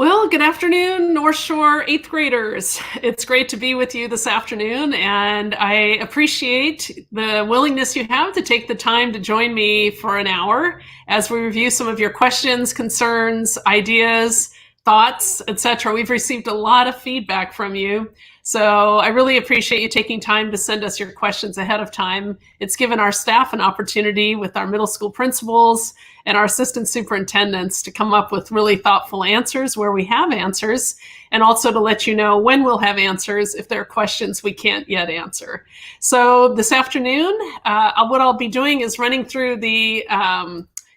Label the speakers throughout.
Speaker 1: Well, good afternoon, North Shore 8th graders. It's great to be with you this afternoon, and I appreciate the willingness you have to take the time to join me for an hour as we review some of your questions, concerns, ideas, thoughts, etc. We've received a lot of feedback from you, so I really appreciate you taking time to send us your questions ahead of time. It's given our staff an opportunity with our middle school principals and our assistant superintendents to come up with really thoughtful answers where we have answers, and also to let you know when we'll have answers if there are questions we can't yet answer. So this afternoon, what I'll be doing is running through the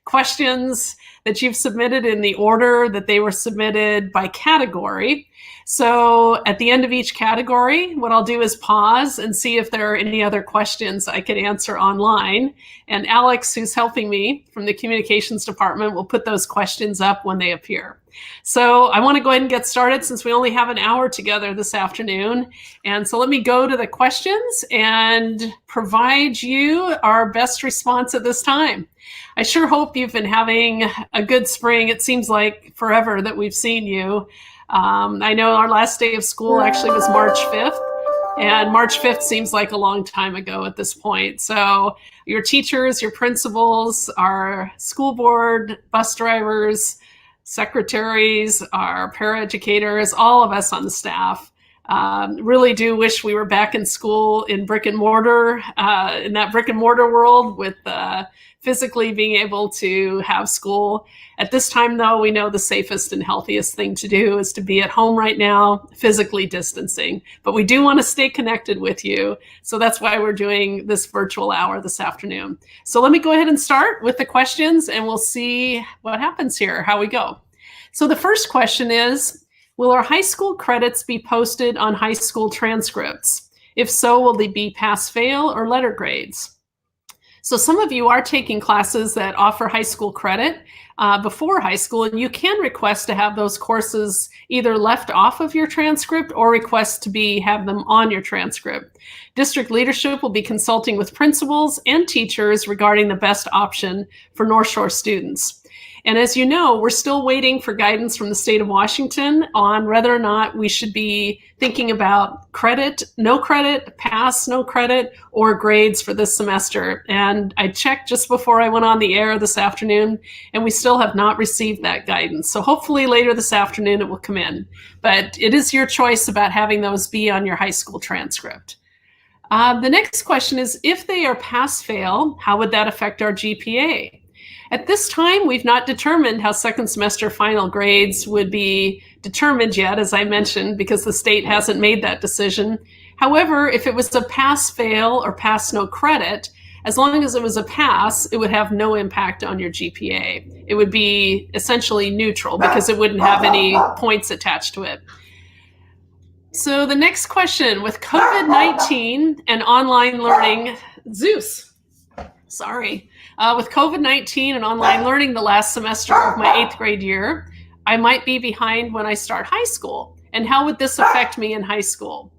Speaker 1: questions that you've submitted in the order that they were submitted by category. So at the end of each category, what I'll do is pause and see if there are any other questions I could answer online. And Alex, who's helping me from the communications department, will put those questions up when they appear. So I want to go ahead and get started since we only have an hour together this afternoon. And so let me go to the questions and provide you our best response at this time. I sure hope you've been having a good spring. It seems like forever that we've seen you. I know our last day of school actually was March 5th, and March 5th seems like a long time ago at this point. So your teachers, your principals, our school board, bus drivers, secretaries, our paraeducators, all of us on the staff, really do wish we were back in school in brick and mortar, in that brick and mortar world with physically being able to have school. At this time, though, we know the safest and healthiest thing to do is to be at home right now, physically distancing. But we do want to stay connected with you. So that's why we're doing this virtual hour this afternoon. So let me go ahead and start with the questions, and we'll see what happens here, how we go. So the first question is, will our high school credits be posted on high school transcripts? If so, will they be pass-fail or letter grades? So some of you are taking classes that offer high school credit before high school, and you can request to have those courses either left off of your transcript or request to have them on your transcript. District leadership will be consulting with principals and teachers regarding the best option for North Shore students. And as you know, we're still waiting for guidance from the state of Washington on whether or not we should be thinking about credit, no credit, pass, no credit, or grades for this semester. And I checked just before I went on the air this afternoon, and we still have not received that guidance. So hopefully later this afternoon it will come in. But it is your choice about having those be on your high school transcript. The next question is, if they are pass-fail, how would that affect our GPA? At this time, we've not determined how second semester final grades would be determined yet, as I mentioned, because the state hasn't made that decision. However, if it was a pass-fail or pass-no credit, as long as it was a pass, it would have no impact on your GPA. It would be essentially neutral because it wouldn't have any points attached to it. So the next question, with COVID-19 and online learning, with COVID-19 and online learning the last semester of my 8th grade year, I might be behind when I start high school. And how would this affect me in high school?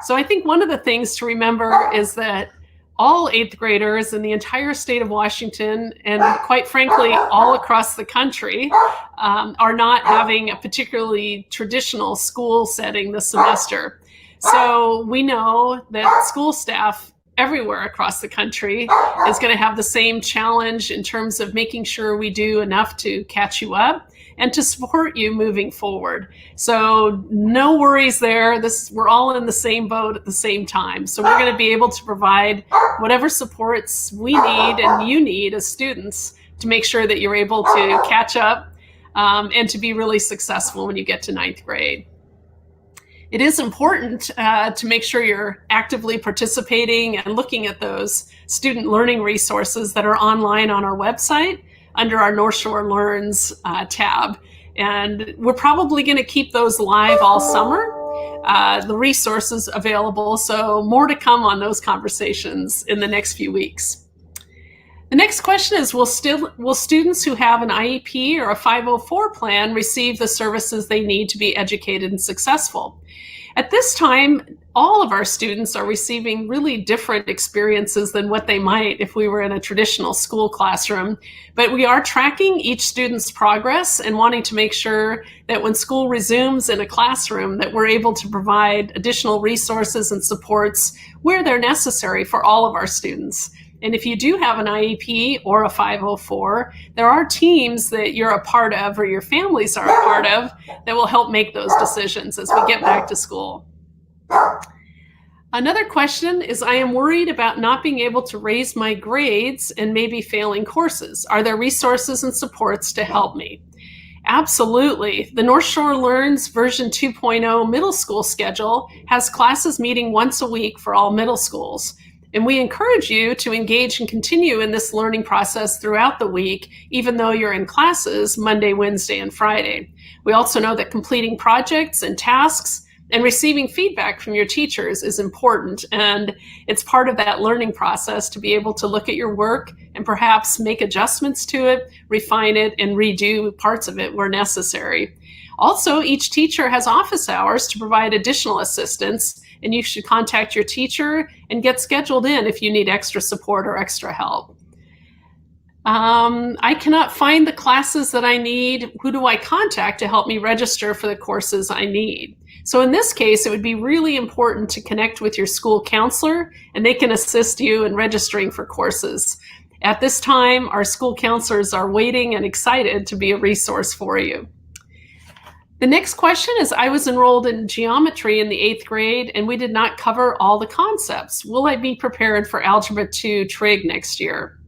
Speaker 1: So I think one of the things to remember is that all 8th graders in the entire state of Washington, and quite frankly, all across the country, are not having a particularly traditional school setting this semester. So we know that school staff everywhere across the country is going to have the same challenge in terms of making sure we do enough to catch you up and to support you moving forward. So no worries there. We're all in the same boat at the same time. So we're going to be able to provide whatever supports we need and you need as students to make sure that you're able to catch up and to be really successful when you get to 9th grade. It is important to make sure you're actively participating and looking at those student learning resources that are online on our website under our North Shore Learns tab. And we're probably going to keep those live all summer, the resources available. So more to come on those conversations in the next few weeks. The next question is, will students who have an IEP or a 504 plan receive the services they need to be educated and successful? At this time, all of our students are receiving really different experiences than what they might if we were in a traditional school classroom. But we are tracking each student's progress and wanting to make sure that when school resumes in a classroom, that we're able to provide additional resources and supports where they're necessary for all of our students. And if you do have an IEP or a 504, there are teams that you're a part of or your families are a part of that will help make those decisions as we get back to school. Another question is, I am worried about not being able to raise my grades and maybe failing courses. Are there resources and supports to help me? Absolutely. The North Shore Learns version 2.0 middle school schedule has classes meeting once a week for all middle schools. And we encourage you to engage and continue in this learning process throughout the week, even though you're in classes Monday, Wednesday, and Friday. We also know that completing projects and tasks and receiving feedback from your teachers is important, and it's part of that learning process to be able to look at your work and perhaps make adjustments to it, refine it, and redo parts of it where necessary. Also, each teacher has office hours to provide additional assistance, and you should contact your teacher and get scheduled in if you need extra support or extra help. I cannot find the classes that I need. Who do I contact to help me register for the courses I need? So in this case, it would be really important to connect with your school counselor, and they can assist you in registering for courses. At this time, our school counselors are waiting and excited to be a resource for you. The next question is, I was enrolled in geometry in the 8th grade and we did not cover all the concepts. Will I be prepared for Algebra 2 Trig next year?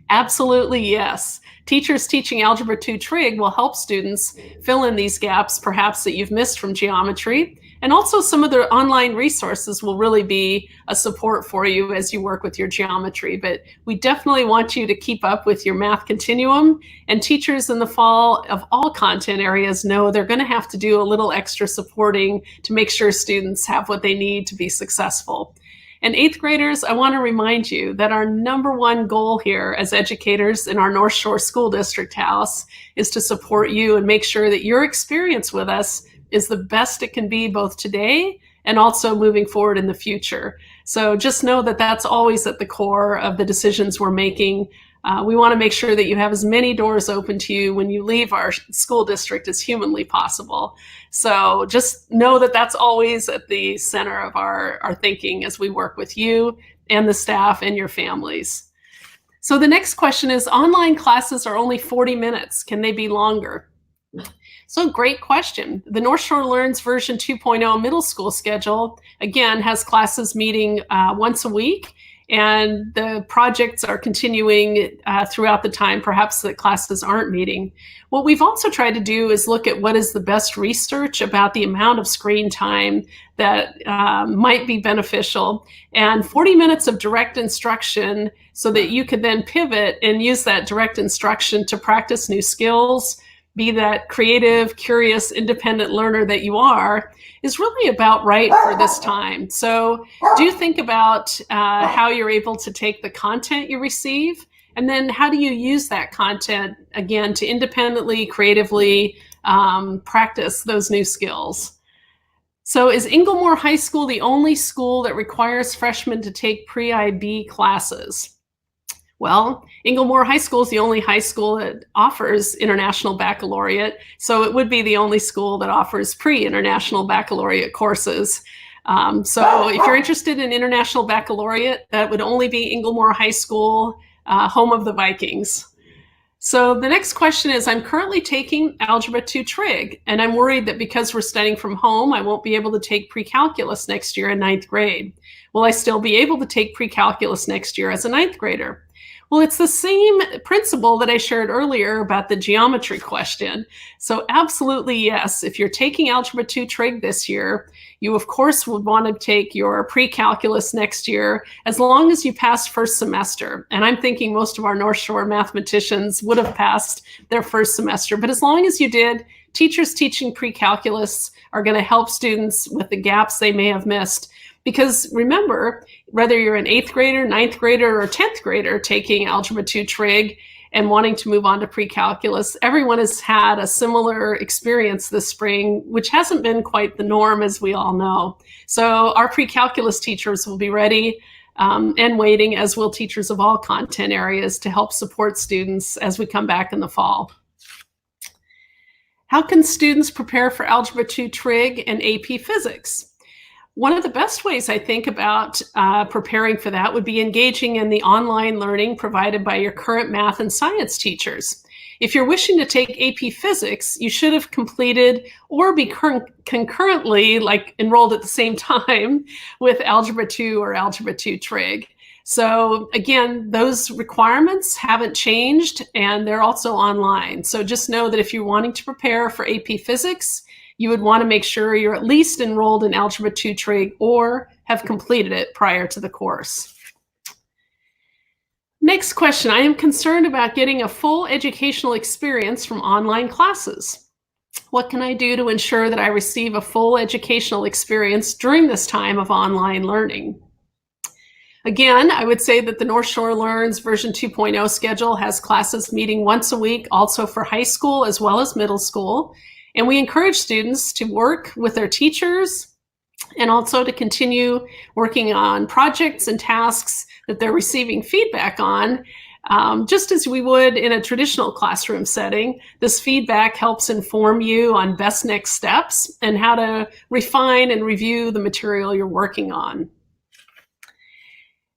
Speaker 1: Absolutely, yes. Teachers teaching Algebra 2 Trig will help students fill in these gaps, perhaps that you've missed from geometry. And also some of the online resources will really be a support for you as you work with your geometry. But we definitely want you to keep up with your math continuum. And teachers in the fall of all content areas know they're going to have to do a little extra supporting to make sure students have what they need to be successful. And 8th graders, I want to remind you that our #1 goal here as educators in our North Shore School District House is to support you and make sure that your experience with us is the best it can be both today and also moving forward in the future. So just know that that's always at the core of the decisions we're making. We want to make sure that you have as many doors open to you when you leave our school district as humanly possible. So just know that that's always at the center of our thinking as we work with you and the staff and your families. So the next question is, online classes are only 40 minutes. Can they be longer? So great question. The North Shore Learns version 2.0 middle school schedule, again, has classes meeting once a week. And the projects are continuing throughout the time, perhaps the classes aren't meeting. What we've also tried to do is look at what is the best research about the amount of screen time that might be beneficial. And 40 minutes of direct instruction so that you could then pivot and use that direct instruction to practice new skills, be that creative, curious, independent learner that you are, is really about right for this time. So do think about how you're able to take the content you receive, and then how do you use that content, again, to independently, creatively practice those new skills. So is Inglemoor High School the only school that requires freshmen to take pre-IB classes? Well, Inglemoor High School is the only high school that offers International Baccalaureate, so it would be the only school that offers pre-International Baccalaureate courses. So if you're interested in International Baccalaureate, that would only be Inglemoor High School, home of the Vikings. So the next question is, I'm currently taking Algebra 2 Trig, and I'm worried that because we're studying from home, I won't be able to take Precalculus next year in 9th grade. Will I still be able to take Precalculus next year as a 9th grader? Well, it's the same principle that I shared earlier about the geometry question. So absolutely yes, if you're taking Algebra 2 Trig this year, you of course would want to take your pre-calculus next year as long as you passed first semester. And I'm thinking most of our North Shore mathematicians would have passed their first semester. But as long as you did, teachers teaching pre-calculus are going to help students with the gaps they may have missed. Because remember, whether you're an 8th grader, 9th grader, or 10th grader taking Algebra 2 Trig, and wanting to move on to pre-calculus, everyone has had a similar experience this spring, which hasn't been quite the norm, as we all know. So our pre-calculus teachers will be ready and waiting, as will teachers of all content areas, to help support students as we come back in the fall. How can students prepare for Algebra 2 Trig and AP Physics? One of the best ways I think about preparing for that would be engaging in the online learning provided by your current math and science teachers. If you're wishing to take AP Physics, you should have completed or be concurrently, like enrolled at the same time with Algebra 2 or Algebra 2 Trig. So again, those requirements haven't changed, and they're also online. So just know that if you're wanting to prepare for AP Physics, you would want to make sure you're at least enrolled in Algebra 2 Trig or have completed it prior to the course. Next question, I am concerned about getting a full educational experience from online classes. What can I do to ensure that I receive a full educational experience during this time of online learning? Again, I would say that the North Shore Learns version 2.0 schedule has classes meeting once a week, also for high school as well as middle school. And we encourage students to work with their teachers and also to continue working on projects and tasks that they're receiving feedback on. Just as we would in a traditional classroom setting, this feedback helps inform you on best next steps and how to refine and review the material you're working on.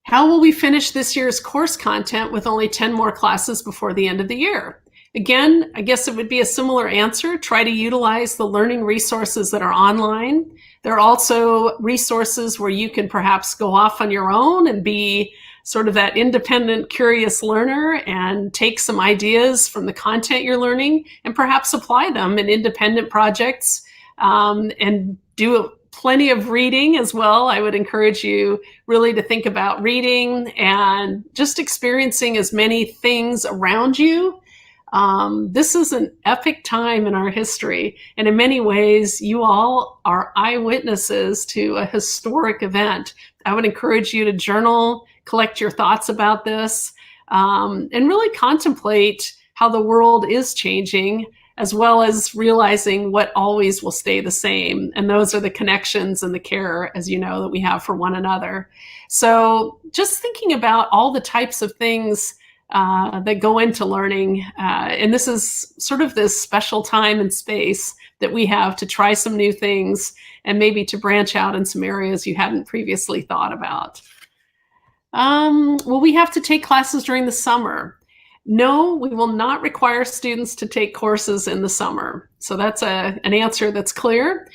Speaker 1: How will we finish this year's course content with only 10 more classes before the end of the year? Again, I guess it would be a similar answer. Try to utilize the learning resources that are online. There are also resources where you can perhaps go off on your own and be sort of that independent, curious learner and take some ideas from the content you're learning and perhaps apply them in independent projects and do plenty of reading as well. I would encourage you really to think about reading and just experiencing as many things around you. This is an epic time in our history, and in many ways, you all are eyewitnesses to a historic event. I would encourage you to journal, collect your thoughts about this, and really contemplate how the world is changing, as well as realizing what always will stay the same. And those are the connections and the care, as you know, that we have for one another. So just thinking about all the types of things that go into learning. And this is sort of this special time and space that we have to try some new things and maybe to branch out in some areas you hadn't previously thought about. Will we have to take classes during the summer? No, we will not require students to take courses in the summer. So that's an answer that's clear.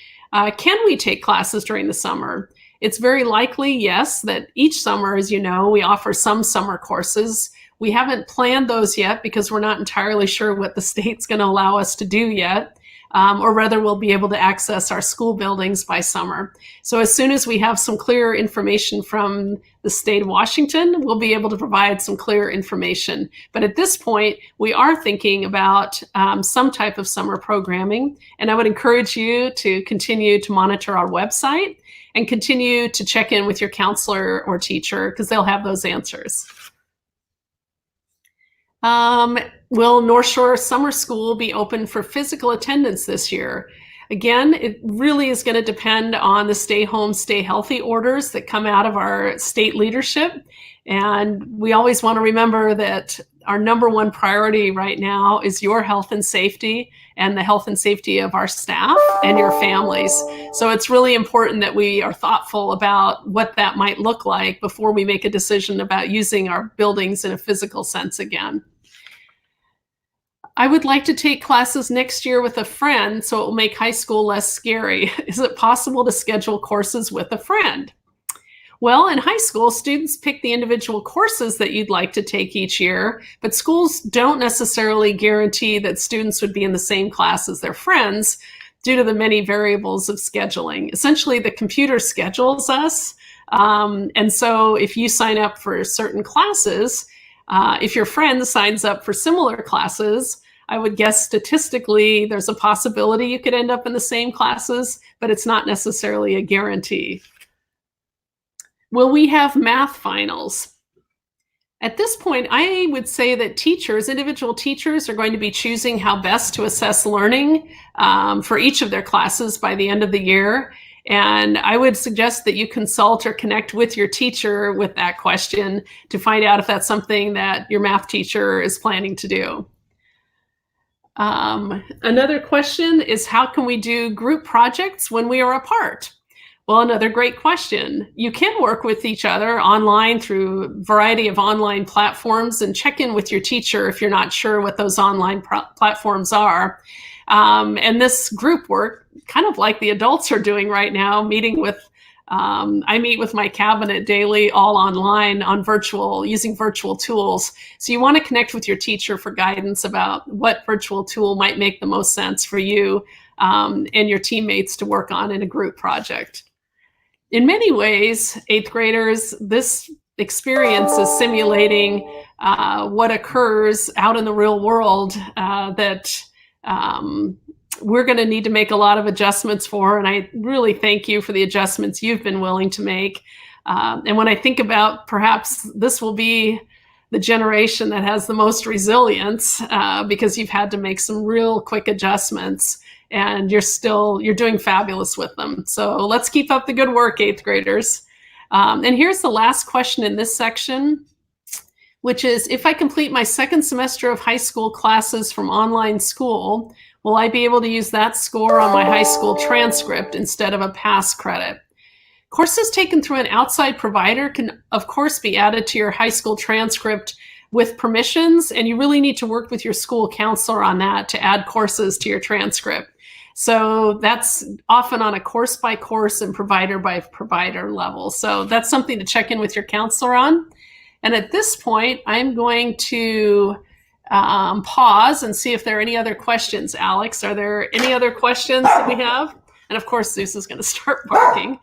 Speaker 1: Can we take classes during the summer? It's very likely, yes, that each summer, as you know, we offer some summer courses. We haven't planned those yet because we're not entirely sure what the state's going to allow us to do yet, or whether we'll be able to access our school buildings by summer. So as soon as we have some clear information from the state of Washington, we'll be able to provide some clear information. But at this point, we are thinking about some type of summer programming, and I would encourage you to continue to monitor our website and continue to check in with your counselor or teacher because they'll have those answers. Will North Shore Summer School be open for physical attendance this year? Again, it really is going to depend on the stay home, stay healthy orders that come out of our state leadership. And we always want to remember that our number one priority right now is your health and safety and the health and safety of our staff and your families. So it's really important that we are thoughtful about what that might look like before we make a decision about using our buildings in a physical sense again. I would like to take classes next year with a friend so it will make high school less scary. Is it possible to schedule courses with a friend? Well, in high school, students pick the individual courses that you'd like to take each year, but schools don't necessarily guarantee that students would be in the same class as their friends due to the many variables of scheduling. Essentially, the computer schedules us, and so if you sign up for certain classes, if your friend signs up for similar classes, I would guess statistically there's a possibility you could end up in the same classes, but it's not necessarily a guarantee. Will we have math finals? At this point, I would say that teachers, individual teachers, are going to be choosing how best to assess learning for each of their classes by the end of the year. And I would suggest that you consult or connect with your teacher with that question to find out if that's something that your math teacher is planning to do. Another question is, how can we do group projects when we are apart? Well, another great question. You can work with each other online through a variety of online platforms, and check in with your teacher if you're not sure what those online platforms are. And this group work, kind of like the adults are doing right now, I meet with my cabinet daily, all online on using virtual tools. So you want to connect with your teacher for guidance about what virtual tool might make the most sense for you and your teammates to work on in a group project. In many ways, 8th graders, this experience is simulating what occurs out in the real world that we're going to need to make a lot of adjustments for. And I really thank you for the adjustments you've been willing to make. And when I think about, perhaps this will be the generation that has the most resilience because you've had to make some real quick adjustments, and you're doing fabulous with them. So let's keep up the good work, 8th graders. And here's the last question in this section, which is, if I complete my second semester of high school classes from online school, will I be able to use that score on my high school transcript instead of a pass credit? Courses taken through an outside provider can, of course, be added to your high school transcript with permissions, and you really need to work with your school counselor on that to add courses to your transcript. So that's often on a course by course and provider by provider level. So that's something to check in with your counselor on. And at this point, I'm going to pause and see if there are any other questions. Alex, are there any other questions that we have? And of course, Zeus is going to start barking.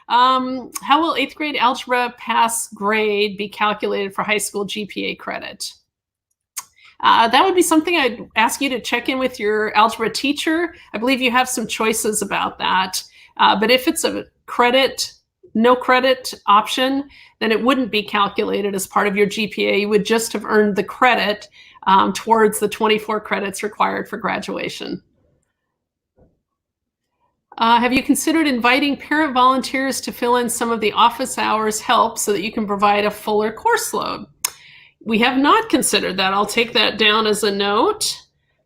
Speaker 1: How will 8th grade algebra pass grade be calculated for high school GPA credit? That would be something I'd ask you to check in with your algebra teacher. I believe you have some choices about that. But if it's a no credit option, then it wouldn't be calculated as part of your GPA. You would just have earned the credit towards the 24 credits required for graduation. Have you considered inviting parent volunteers to fill in some of the office hours help so that you can provide a fuller course load? We have not considered that. I'll take that down as a note,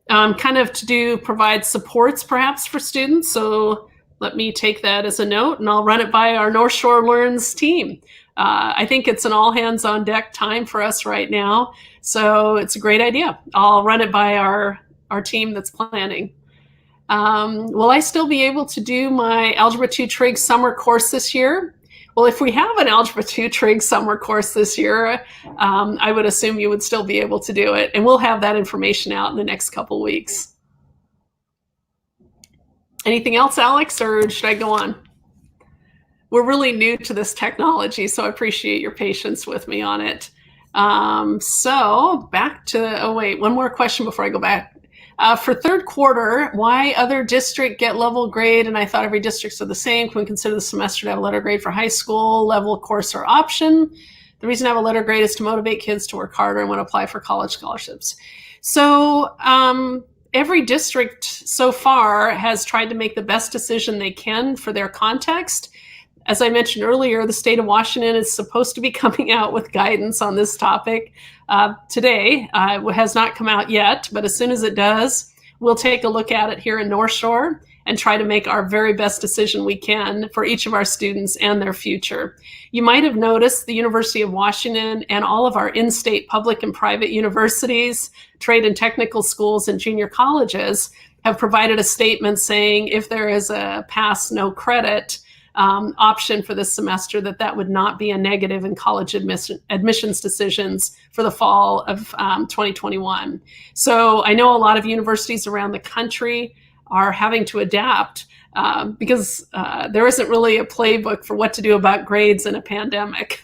Speaker 1: kind of to provide supports perhaps for students. So let me take that as a note, and I'll run it by our North Shore Learns team. I think it's an all hands on deck time for us right now. So it's a great idea. I'll run it by our team that's planning. Will I still be able to do my Algebra 2 Trig summer course this year? Well, if we have an Algebra 2 Trig summer course this year, I would assume you would still be able to do it. And we'll have that information out in the next couple weeks. Anything else, Alex, or should I go on? We're really new to this technology, so I appreciate your patience with me on it. So back to, one more question before I go back. For third quarter, why other district get level grade? And I thought every districts are the same. Can we consider the semester to have a letter grade for high school, level, course, or option? The reason I have a letter grade is to motivate kids to work harder and want to apply for college scholarships. So every district so far has tried to make the best decision they can for their context. As I mentioned earlier, the state of Washington is supposed to be coming out with guidance on this topic today. It has not come out yet, but as soon as it does, we'll take a look at it here in North Shore and try to make our very best decision we can for each of our students and their future. You might have noticed the University of Washington and all of our in-state public and private universities, trade and technical schools, and junior colleges have provided a statement saying if there is a pass, no credit option for this semester, that would not be a negative in college admissions decisions for the fall of 2021. So I know a lot of universities around the country are having to adapt because there isn't really a playbook for what to do about grades in a pandemic.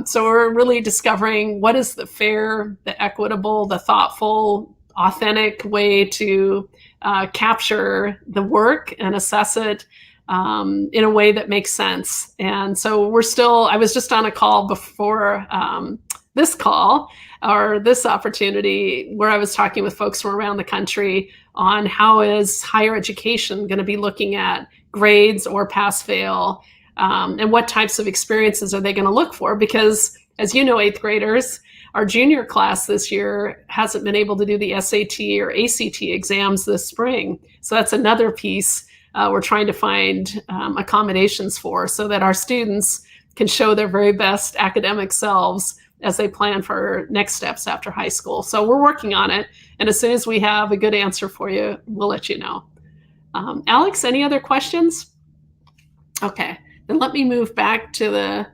Speaker 1: So we're really discovering what is the fair, the equitable, the thoughtful, authentic way to capture the work and assess it in a way that makes sense. And so I was just on a call before this call or this opportunity where I was talking with folks from around the country on how is higher education going to be looking at grades or pass-fail, and what types of experiences are they going to look for? Because as you know, 8th graders, our junior class this year hasn't been able to do the SAT or ACT exams this spring. So that's another piece we're trying to find accommodations for so that our students can show their very best academic selves as they plan for next steps after high school. So we're working on it. And as soon as we have a good answer for you, we'll let you know. Alex, any other questions? Okay, then let me move back to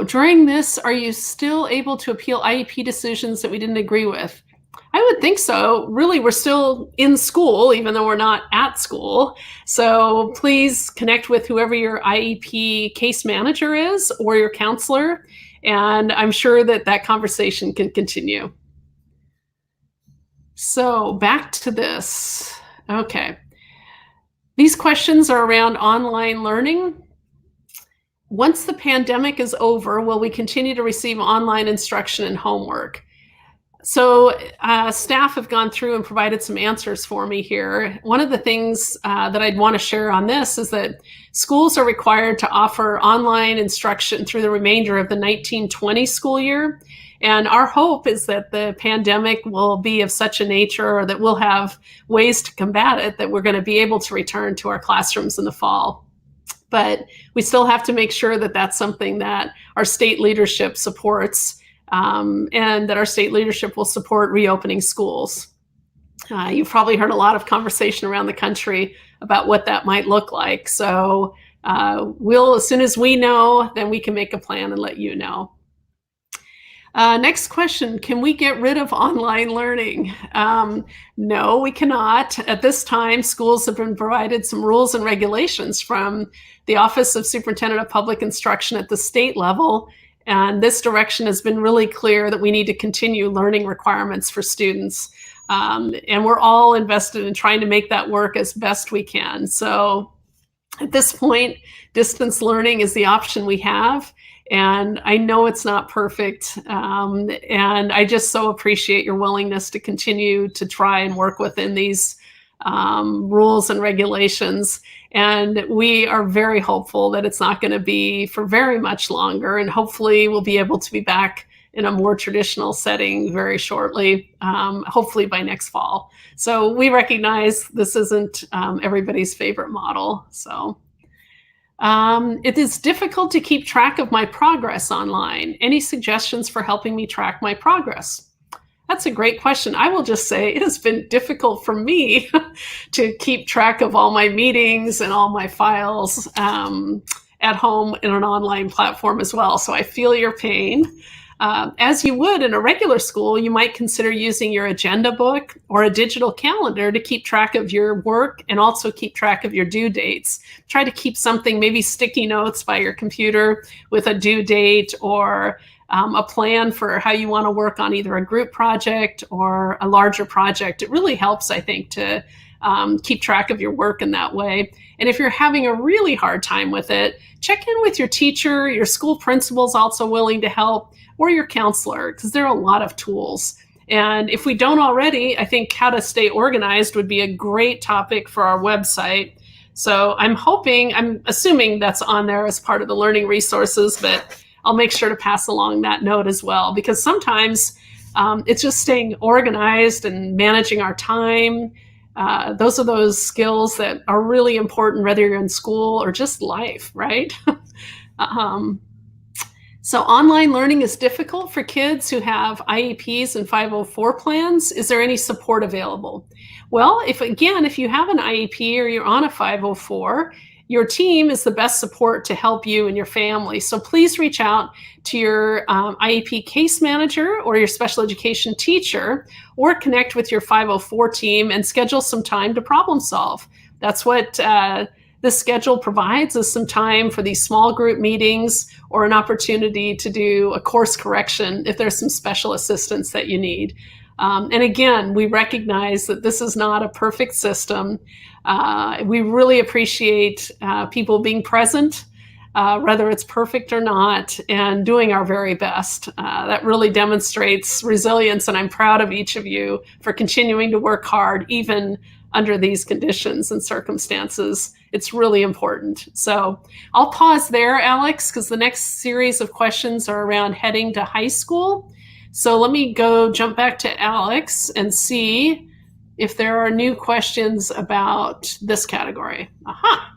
Speaker 1: during this, are you still able to appeal IEP decisions that we didn't agree with? I would think so. Really, we're still in school, even though we're not at school. So please connect with whoever your IEP case manager is or your counselor. And I'm sure that conversation can continue. So back to this. Okay. These questions are around online learning. Once the pandemic is over, will we continue to receive online instruction and homework? So staff have gone through and provided some answers for me here. One of the things that I'd want to share on this is that schools are required to offer online instruction through the remainder of the 1920 school year. And our hope is that the pandemic will be of such a nature, or that we'll have ways to combat it, that we're going to be able to return to our classrooms in the fall. But we still have to make sure that that's something that our state leadership supports, and that our state leadership will support reopening schools. You've probably heard a lot of conversation around the country about what that might look like. So as soon as we know, then we can make a plan and let you know. Next question, can we get rid of online learning? No, we cannot. At this time, schools have been provided some rules and regulations from the Office of Superintendent of Public Instruction at the state level. And this direction has been really clear that we need to continue learning requirements for students. And we're all invested in trying to make that work as best we can. So at this point, distance learning is the option we have. And I know it's not perfect. And I just so appreciate your willingness to continue to try and work within these rules and regulations. And we are very hopeful that it's not going to be for very much longer. And hopefully we'll be able to be back in a more traditional setting very shortly, hopefully by next fall. So we recognize this isn't everybody's favorite model. So it is difficult to keep track of my progress online. Any suggestions for helping me track my progress? That's a great question. I will just say it has been difficult for me to keep track of all my meetings and all my files at home in an online platform as well. So I feel your pain. As you would in a regular school, you might consider using your agenda book or a digital calendar to keep track of your work and also keep track of your due dates. Try to keep something, maybe sticky notes by your computer with a due date, or a plan for how you want to work on either a group project or a larger project. It really helps, I think, to keep track of your work in that way. And if you're having a really hard time with it, check in with your teacher. Your school principal's also willing to help, or your counselor, because there are a lot of tools. And if we don't already, I think how to stay organized would be a great topic for our website. So I'm assuming that's on there as part of the learning resources, but I'll make sure to pass along that note as well, because sometimes it's just staying organized and managing our time. Those are those skills that are really important, whether you're in school or just life, right? So online learning is difficult for kids who have IEPs and 504 plans. Is there any support available? Well, if you have an IEP or you're on a 504, your team is the best support to help you and your family. So please reach out to your IEP case manager or your special education teacher, or connect with your 504 team and schedule some time to problem solve. That's what this schedule provides, is some time for these small group meetings or an opportunity to do a course correction if there's some special assistance that you need. And again, we recognize that this is not a perfect system. We really appreciate people being present, whether it's perfect or not, and doing our very best. That really demonstrates resilience, and I'm proud of each of you for continuing to work hard, even under these conditions and circumstances. It's really important. So I'll pause there, Alex, because the next series of questions are around heading to high school. So let me jump back to Alex and see if there are new questions about this category. Aha.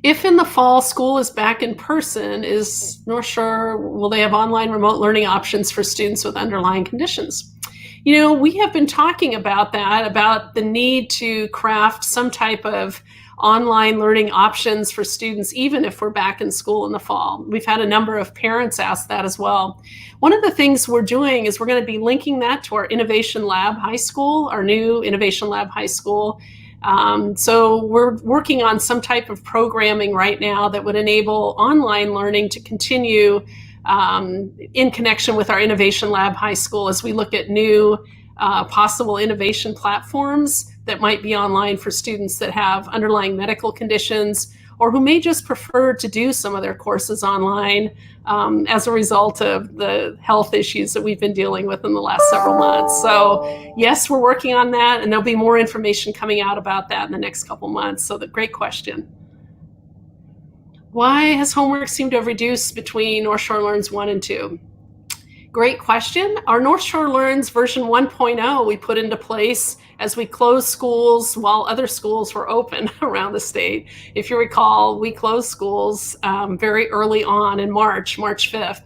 Speaker 1: If in the fall school is back in person, is North Shore, will they have online remote learning options for students with underlying conditions? You know, we have been talking about that, about the need to craft some type of online learning options for students, even if we're back in school in the fall. We've had a number of parents ask that as well. One of the things we're doing is we're going to be linking that to our Innovation Lab High School, our new Innovation Lab High School. So we're working on some type of programming right now that would enable online learning to continue in connection with our Innovation Lab High School as we look at new possible innovation platforms that might be online for students that have underlying medical conditions or who may just prefer to do some of their courses online as a result of the health issues that we've been dealing with in the last several months. So yes, we're working on that, and there'll be more information coming out about that in the next couple months. So great question. Why has homework seemed to have reduced between North Shore Learns 1 and 2? Great question. Our North Shore Learns version 1.0 we put into place as we closed schools while other schools were open around the state. If you recall, we closed schools very early on in March 5th.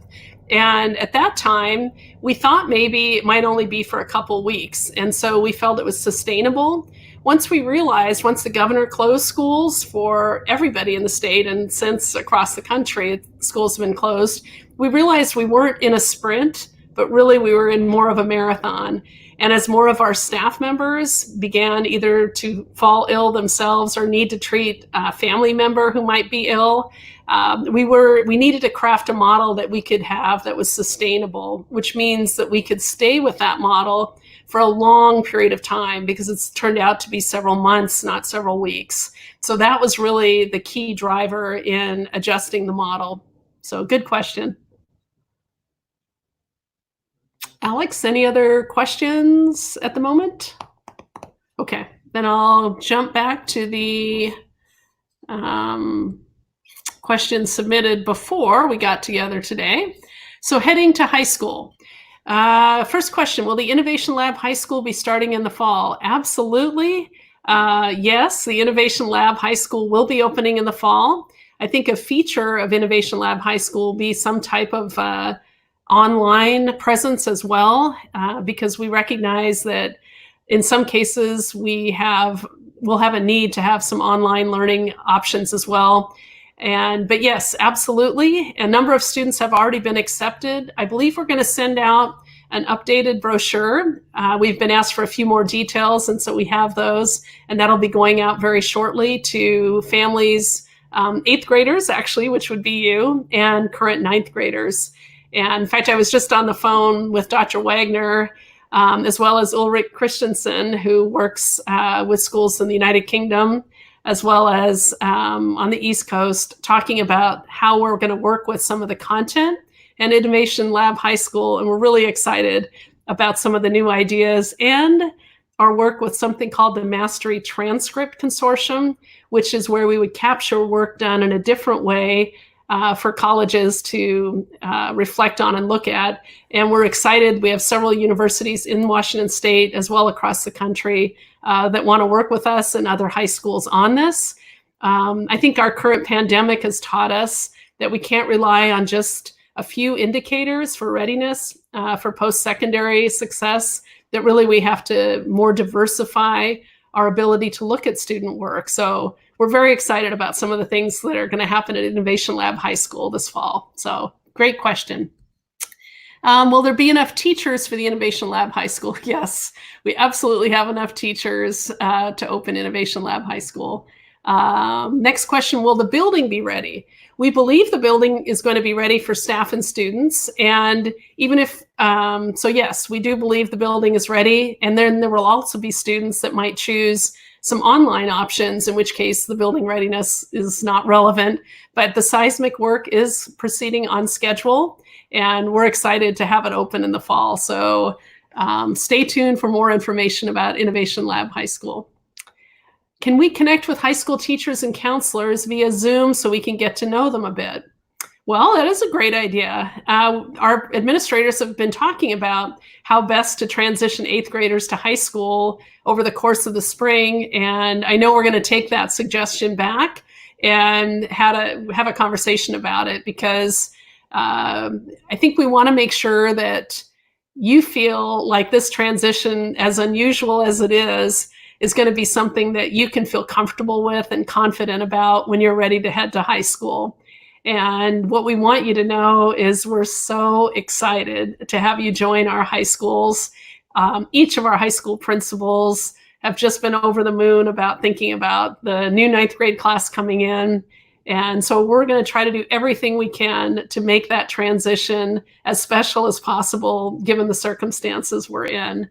Speaker 1: And at that time, we thought maybe it might only be for a couple weeks. And so we felt it was sustainable. Once we realized, once the governor closed schools for everybody in the state, and since across the country schools have been closed, we realized we weren't in a sprint, but really we were in more of a marathon. And as more of our staff members began either to fall ill themselves or need to treat a family member who might be ill, we needed to craft a model that we could have that was sustainable, which means that we could stay with that model for a long period of time, because it's turned out to be several months, not several weeks. So that was really the key driver in adjusting the model. So good question. Alex, any other questions at the moment? Okay, then I'll jump back to the questions submitted before we got together today. So heading to high school. First question, will the Innovation Lab High School be starting in the fall? Absolutely. Yes, the Innovation Lab High School will be opening in the fall. I think a feature of Innovation Lab High School will be some type of online presence as well, because we recognize that in some cases we'll have a need to have some online learning options as well. But yes, absolutely. A number of students have already been accepted. I believe we're going to send out an updated brochure. We've been asked for a few more details, and so we have those, and that'll be going out very shortly to families, 8th graders actually, which would be you, and current 9th graders. And in fact, I was just on the phone with Dr. Wagner, as well as Ulrich Christensen, who works with schools in the United Kingdom, as well as on the East Coast, talking about how we're going to work with some of the content and Innovation Lab High School. And we're really excited about some of the new ideas and our work with something called the Mastery Transcript Consortium, which is where we would capture work done in a different way for colleges to reflect on and look at. And we're excited. We have several universities in Washington State, as well across the country, that want to work with us and other high schools on this. I think our current pandemic has taught us that we can't rely on just a few indicators for readiness for post-secondary success, that really we have to more diversify our ability to look at student work. So we're very excited about some of the things that are going to happen at Innovation Lab High School this fall. So great question. Will there be enough teachers for the Innovation Lab High School? Yes, we absolutely have enough teachers to open Innovation Lab High School. Next question, will the building be ready? We believe the building is going to be ready for staff and students. And even if, so yes, we do believe the building is ready. And then there will also be students that might choose some online options, in which case the building readiness is not relevant. But the seismic work is proceeding on schedule, and we're excited to have it open in the fall. So stay tuned for more information about Innovation Lab High School. Can we connect with high school teachers and counselors via Zoom so we can get to know them a bit? Well, that is a great idea. Our administrators have been talking about how best to transition 8th graders to high school over the course of the spring. And I know we're going to take that suggestion back and have a conversation about it, because I think we want to make sure that you feel like this transition, as unusual as it is going to be something that you can feel comfortable with and confident about when you're ready to head to high school. And what we want you to know is we're so excited to have you join our high schools. Each of our high school principals have just been over the moon about thinking about the new 9th grade class coming in. And so we're going to try to do everything we can to make that transition as special as possible, given the circumstances we're in.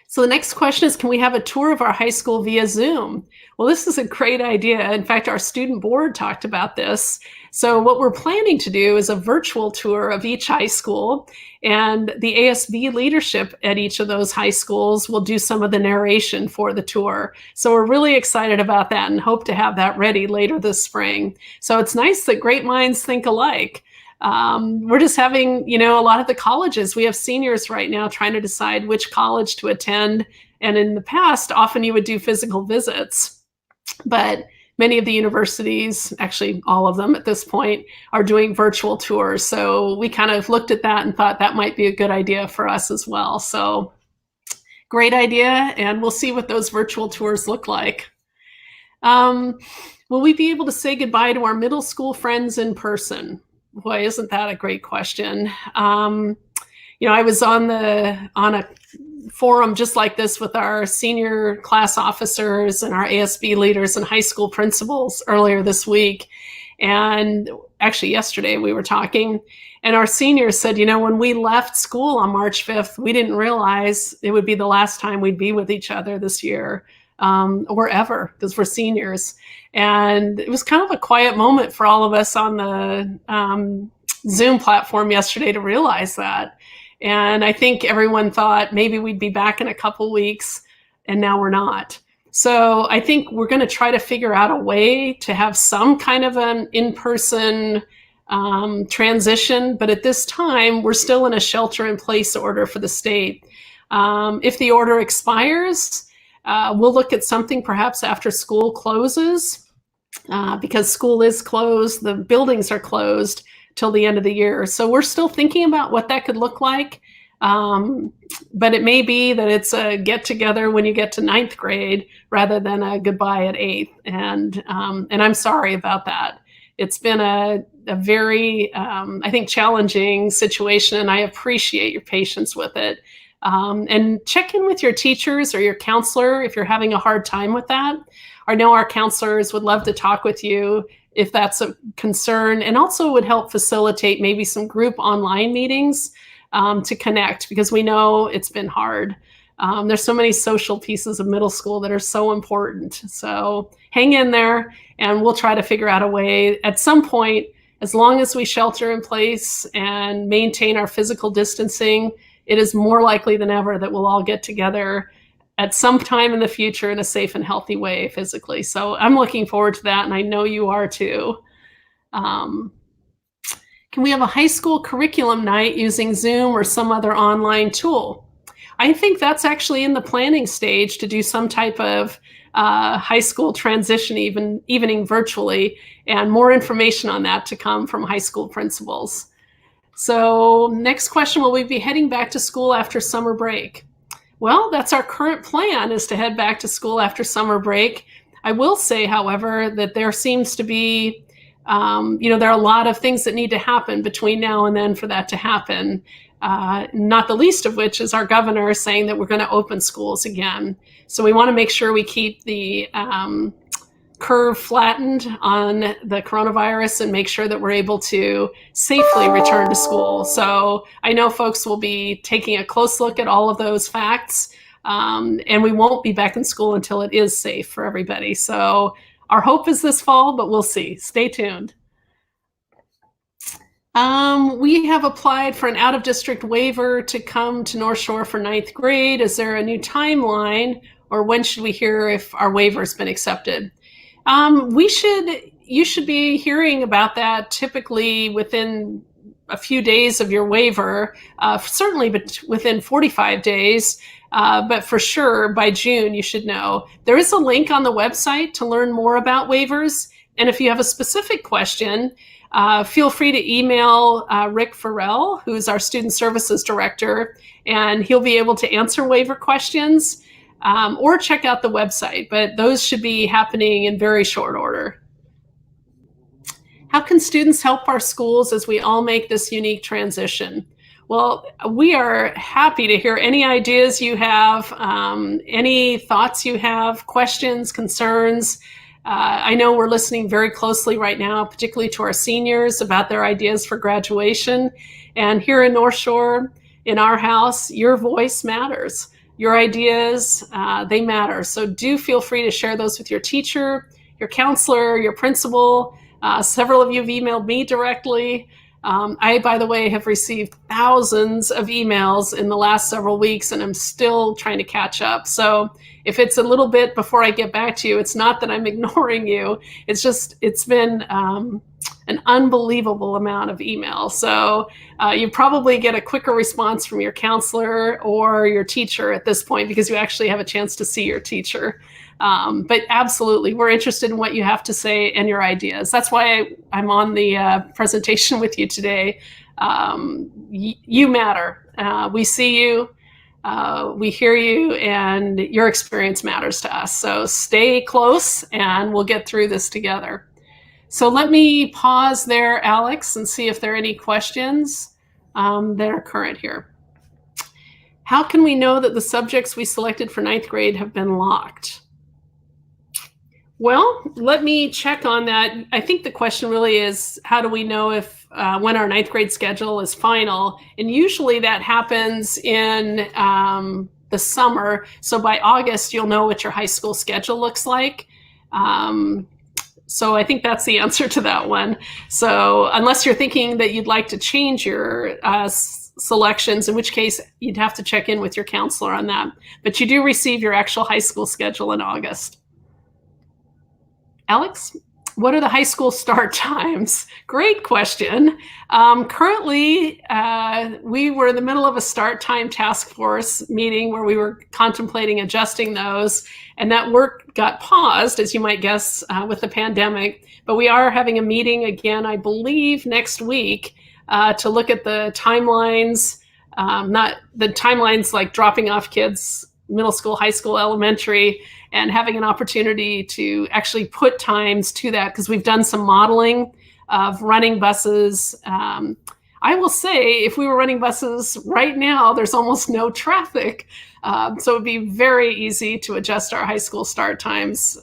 Speaker 1: So the next question is, can we have a tour of our high school via Zoom? Well, this is a great idea. In fact, our student board talked about this. So what we're planning to do is a virtual tour of each high school, and the ASB leadership at each of those high schools will do some of the narration for the tour. So we're really excited about that and hope to have that ready later this spring. So it's nice that great minds think alike. We're just having, a lot of the colleges, we have seniors right now trying to decide which college to attend. And in the past, often you would do physical visits, but many of the universities, actually all of them at this point, are doing virtual tours. So we kind of looked at that and thought that might be a good idea for us as well. So great idea. And we'll see what those virtual tours look like. Will we be able to say goodbye to our middle school friends in person? Boy, isn't that a great question? I was on a forum just like this with our senior class officers and our ASB leaders and high school principals earlier this week. And actually yesterday we were talking, and our seniors said, when we left school on March 5th, we didn't realize it would be the last time we'd be with each other this year, or ever, because we're seniors. And it was kind of a quiet moment for all of us on the Zoom platform yesterday to realize that. And I think everyone thought maybe we'd be back in a couple weeks, and now we're not. So I think we're going to try to figure out a way to have some kind of an in-person transition. But at this time, we're still in a shelter-in-place order for the state. If the order expires, we'll look at something perhaps after school closes, because school is closed, the buildings are closed till the end of the year. So we're still thinking about what that could look like. But it may be that it's a get together when you get to 9th grade rather than a goodbye at 8th. And I'm sorry about that. It's been a very, I think, challenging situation, and I appreciate your patience with it. And check in with your teachers or your counselor if you're having a hard time with that. I know our counselors would love to talk with you if that's a concern, and also would help facilitate maybe some group online meetings to connect, because we know it's been hard. There's so many social pieces of middle school that are so important. So hang in there, and we'll try to figure out a way at some point, as long as we shelter in place and maintain our physical distancing, it is more likely than ever that we'll all get together at some time in the future in a safe and healthy way physically. So I'm looking forward to that, and I know you are too. Can we have a high school curriculum night using Zoom or some other online tool? I think that's actually in the planning stage, to do some type of high school transition evening virtually, and more information on that to come from high school principals. So next question, will we be heading back to school after summer break? Well, that's our current plan, is to head back to school after summer break. I will say, however, that there seems to be, there are a lot of things that need to happen between now and then for that to happen. not the least of which is our governor saying that we're going to open schools again. So we want to make sure we keep the curve flattened on the coronavirus and make sure that we're able to safely return to school. So I know folks will be taking a close look at all of those facts, and we won't be back in school until it is safe for everybody. So our hope is this fall, but we'll see. Stay tuned. We have applied for an out-of-district waiver to come to North Shore for 9th grade. Is there a new timeline, or when should we hear if our waiver has been accepted? You should be hearing about that typically within a few days of your waiver, certainly within 45 days, but for sure by June you should know. There is a link on the website to learn more about waivers, and if you have a specific question, feel free to email Rick Farrell, who's our Student Services Director, and he'll be able to answer waiver questions. Or check out the website, but those should be happening in very short order. How can students help our schools as we all make this unique transition? Well, we are happy to hear any ideas you have, any thoughts you have, questions, concerns. I know we're listening very closely right now, particularly to our seniors about their ideas for graduation. And here in North Shore, in our house, your voice matters. Your ideas, they matter. So do feel free to share those with your teacher, your counselor, your principal. Several of you have emailed me directly. I, by the way, have received thousands of emails in the last several weeks, and I'm still trying to catch up. So if it's a little bit before I get back to you, it's not that I'm ignoring you. It's just, it's been an unbelievable amount of emails. So you probably get a quicker response from your counselor or your teacher at this point because you actually have a chance to see your teacher. But absolutely, we're interested in what you have to say and your ideas. That's why I'm on the presentation with you today. You matter. We see you, we hear you, and your experience matters to us. So stay close and we'll get through this together. So let me pause there, Alex, and see if there are any questions that are current here. How can we know that the subjects we selected for 9th grade have been locked? Well, let me check on that. I think the question really is, how do we know if when our 9th grade schedule is final? And usually that happens in the summer. So by August, you'll know what your high school schedule looks like. So I think that's the answer to that one. So unless you're thinking that you'd like to change your selections, in which case you'd have to check in with your counselor on that. But you do receive your actual high school schedule in August. Alex, what are the high school start times? Great question. Currently, we were in the middle of a start time task force meeting where we were contemplating adjusting those, and that work got paused, as you might guess, with the pandemic. But we are having a meeting again, I believe, next week to look at the timelines, not the timelines like dropping off kids, middle school, high school, elementary, and having an opportunity to actually put times to that, because we've done some modeling of running buses. I will say, if we were running buses right now, there's almost no traffic. So it'd be very easy to adjust our high school start times.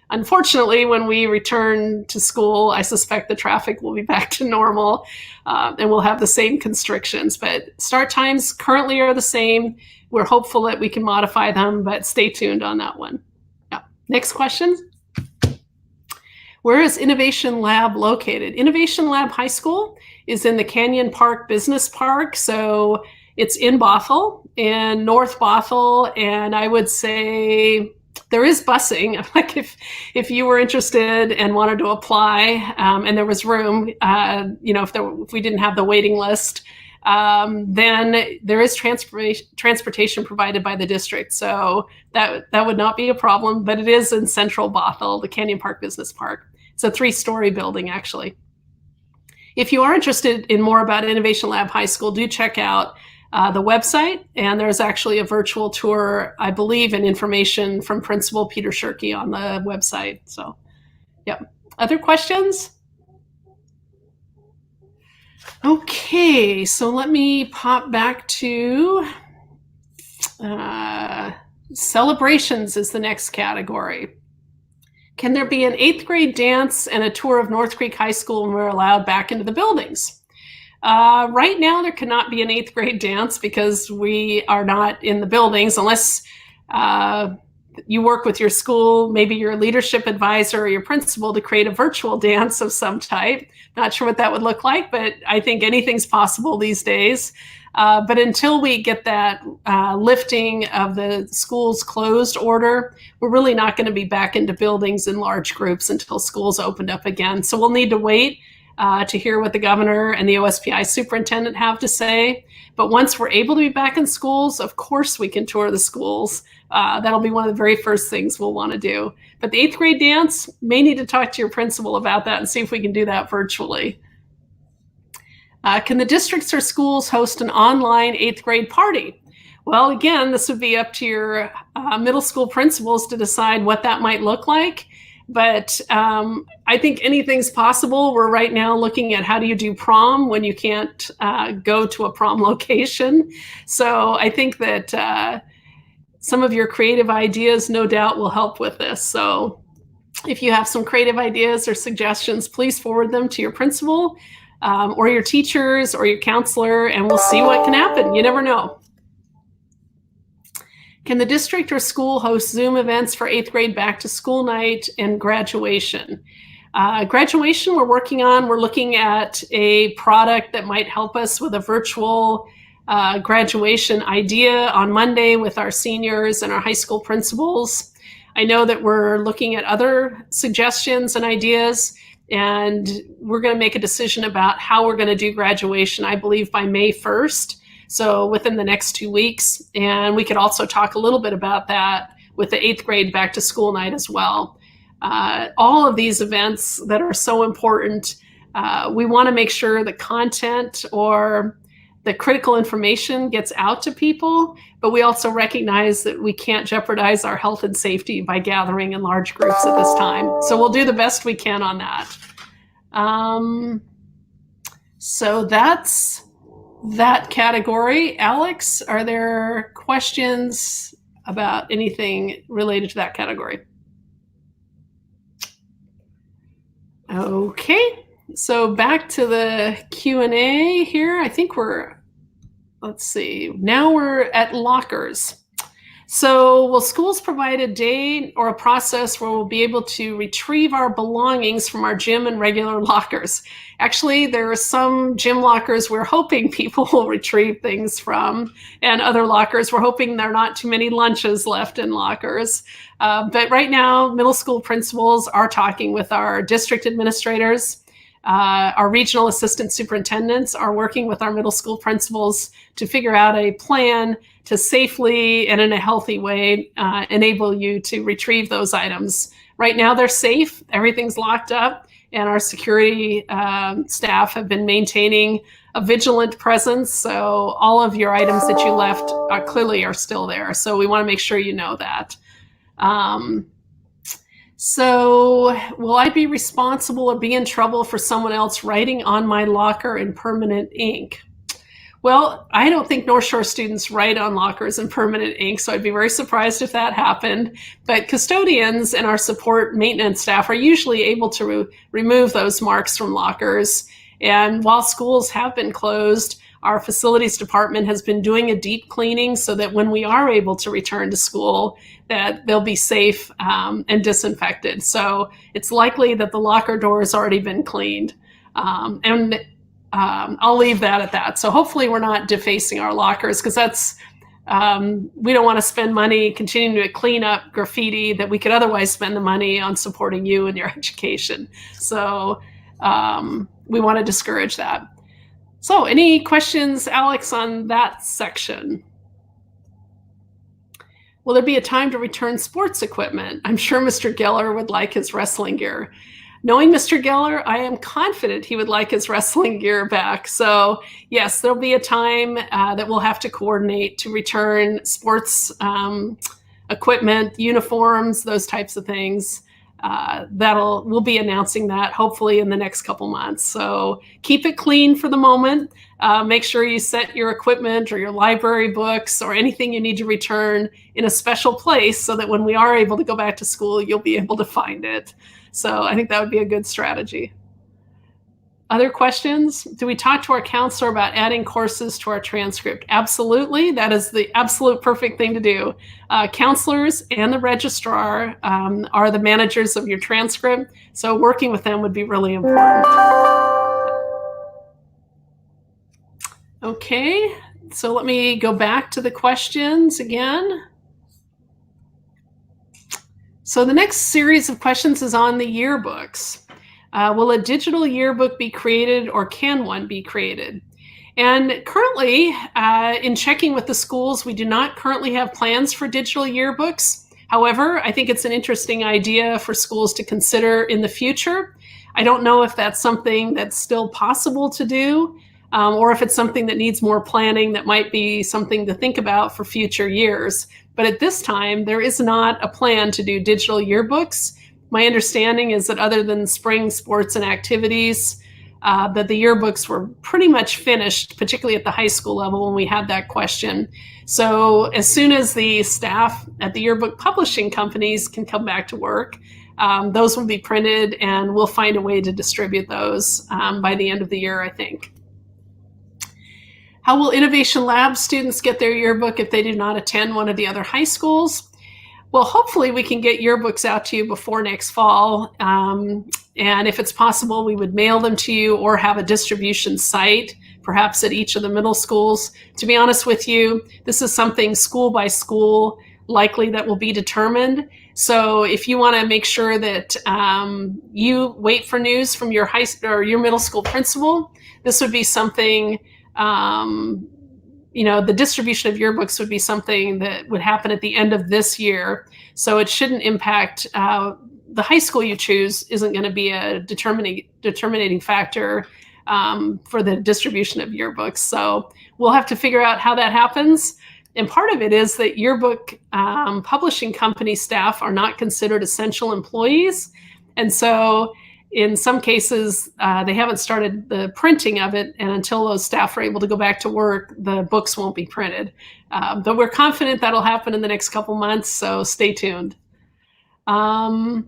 Speaker 1: Unfortunately, when we return to school, I suspect the traffic will be back to normal and we'll have the same constrictions. But start times currently are the same. We're hopeful that we can modify them, but stay tuned on that one. Yeah. Next question. Where is Innovation Lab located? Innovation Lab High School is in the Canyon Park Business Park. So it's in Bothell, in North Bothell, and I would say there is busing. Like if you were interested and wanted to apply, and there was room, if we didn't have the waiting list, then there is transportation provided by the district. So that would not be a problem, but it is in central Bothell, the Canyon Park Business Park. It's a 3-story building, actually. If you are interested in more about Innovation Lab High School, do check out the website, and there's actually a virtual tour, I believe, and information from Principal Peter Shirkey on the website. So, yep. Other questions? Okay, so let me pop back to celebrations is the next category. Can there be an 8th grade dance and a tour of North Creek High School when we're allowed back into the buildings? Right now, there cannot be an 8th grade dance because we are not in the buildings unless you work with your school, maybe your leadership advisor or your principal to create a virtual dance of some type. Not sure what that would look like, but I think anything's possible these days. But until we get that lifting of the school's closed order, we're really not going to be back into buildings in large groups until schools opened up again. So we'll need to wait to hear what the governor and the OSPI superintendent have to say. But once we're able to be back in schools, of course we can tour the schools. That'll be one of the very first things we'll want to do. But the 8th grade dance, may need to talk to your principal about that and see if we can do that virtually. Can the districts or schools host an online 8th grade party? Well, again, this would be up to your middle school principals to decide what that might look like. But I think anything's possible. We're right now looking at how do you do prom when you can't go to a prom location. So I think that some of your creative ideas, no doubt, will help with this. So if you have some creative ideas or suggestions, please forward them to your principal or your teachers or your counselor, and we'll see what can happen. You never know. Can the district or school host Zoom events for 8th grade back to school night and graduation? Graduation we're working on. We're looking at a product that might help us with a virtual graduation idea on Monday with our seniors and our high school principals. I know that we're looking at other suggestions and ideas, and we're going to make a decision about how we're going to do graduation, I believe, by May 1st. So within the next 2 weeks. And we could also talk a little bit about that with the 8th grade back to school night as well. All of these events that are so important, we want to make sure the content or the critical information gets out to people, but we also recognize that we can't jeopardize our health and safety by gathering in large groups at this time. So we'll do the best we can on that. So that's that category. Alex, are there questions about anything related to that category? Okay, so back to the Q&A here. I think let's see, now we're at lockers. So will schools provide a day or a process where we'll be able to retrieve our belongings from our gym and regular lockers? Actually, there are some gym lockers we're hoping people will retrieve things from, and other lockers we're hoping there are not too many lunches left in lockers. But right now, middle school principals are talking with our district administrators. Our regional assistant superintendents are working with our middle school principals to figure out a plan to safely and in a healthy way enable you to retrieve those items. Right now they're safe, everything's locked up, and our security staff have been maintaining a vigilant presence. So all of your items that you left clearly are still there. So we want to make sure you know that. So will I be responsible or be in trouble for someone else writing on my locker in permanent ink? Well, I don't think North Shore students write on lockers in permanent ink, so I'd be very surprised if that happened. But custodians and our support maintenance staff are usually able to remove those marks from lockers. And while schools have been closed, our facilities department has been doing a deep cleaning so that when we are able to return to school, that they'll be safe and disinfected. So it's likely that the locker door has already been cleaned. I'll leave that at that. So hopefully we're not defacing our lockers, because that's, we don't want to spend money continuing to clean up graffiti that we could otherwise spend the money on supporting you and your education. So we want to discourage that. So any questions, Alex, on that section? Will there be a time to return sports equipment? I'm sure Mr. Geller would like his wrestling gear. Knowing Mr. Geller, I am confident he would like his wrestling gear back. So yes, there'll be a time that we'll have to coordinate to return sports equipment, uniforms, those types of things. we'll be announcing that hopefully in the next couple months. So keep it clean for the moment. Make sure you set your equipment or your library books or anything you need to return in a special place so that when we are able to go back to school, you'll be able to find it. So I think that would be a good strategy. Other questions? Do we talk to our counselor about adding courses to our transcript? Absolutely. That is the absolute perfect thing to do. Counselors and the registrar are the managers of your transcript, so working with them would be really important. Okay, so let me go back to the questions again. So the next series of questions is on the yearbooks. Will a digital yearbook be created, or can one be created? And currently, in checking with the schools, we do not currently have plans for digital yearbooks. However, I think it's an interesting idea for schools to consider in the future. I don't know if that's something that's still possible to do, or if it's something that needs more planning that might be something to think about for future years. But at this time, there is not a plan to do digital yearbooks. My understanding is that other than spring sports and activities, that the yearbooks were pretty much finished, particularly at the high school level when we had that question. So as soon as the staff at the yearbook publishing companies can come back to work, those will be printed, and we'll find a way to distribute those by the end of the year, I think. How will Innovation Lab students get their yearbook if they do not attend one of the other high schools? Well, hopefully we can get yearbooks out to you before next fall. And if it's possible, we would mail them to you or have a distribution site, perhaps at each of the middle schools. To be honest with you, this is something school by school likely that will be determined. So if you want to make sure that you wait for news from your your middle school principal, this would be something, the distribution of yearbooks would be something that would happen at the end of this year. So it shouldn't impact the high school you choose. Isn't going to be a determining factor for the distribution of yearbooks. So we'll have to figure out how that happens. And part of it is that yearbook publishing company staff are not considered essential employees. And so in some cases, they haven't started the printing of it, and until those staff are able to go back to work, the books won't be printed. But we're confident that'll happen in the next couple months, so stay tuned. How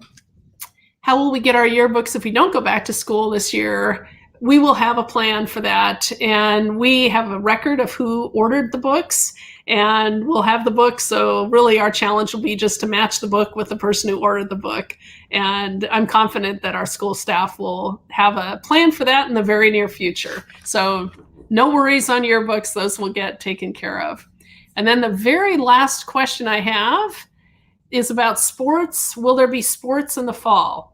Speaker 1: will we get our yearbooks if we don't go back to school this year? We will have a plan for that, and we have a record of who ordered the books, and we'll have the book. So really our challenge will be just to match the book with the person who ordered the book. And I'm confident that our school staff will have a plan for that in the very near future. So no worries on yearbooks, those will get taken care of. And then the very last question I have is about sports. Will there be sports in the fall?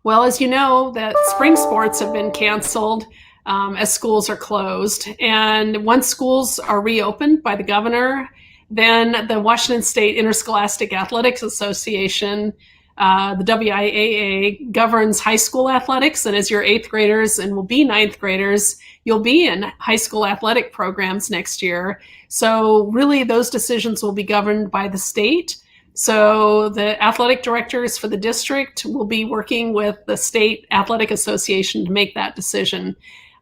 Speaker 1: Well, as you know, that spring sports have been canceled as schools are closed. And once schools are reopened by the governor, then the Washington State Interscholastic Athletics Association, the WIAA, governs high school athletics. And as you're 8th graders and will be 9th graders, you'll be in high school athletic programs next year. So really those decisions will be governed by the state. So the athletic directors for the district will be working with the State Athletic Association to make that decision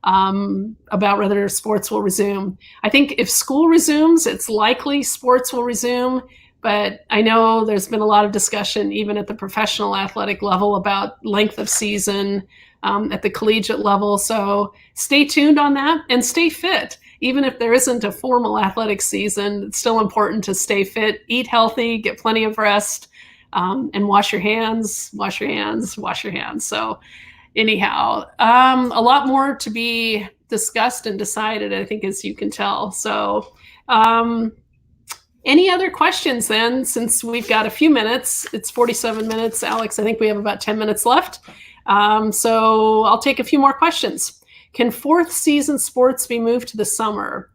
Speaker 1: about whether sports will resume. I think if school resumes, it's likely sports will resume, but I know there's been a lot of discussion even at the professional athletic level about length of season at the collegiate level. So stay tuned on that and stay fit. Even if there isn't a formal athletic season, it's still important to stay fit, eat healthy, get plenty of rest, and wash your hands, wash your hands, wash your hands. So anyhow, a lot more to be discussed and decided, I think, as you can tell. So any other questions then, since we've got a few minutes? It's 47 minutes. Alex, I think we have about 10 minutes left. So I'll take a few more questions. Can 4th season sports be moved to the summer?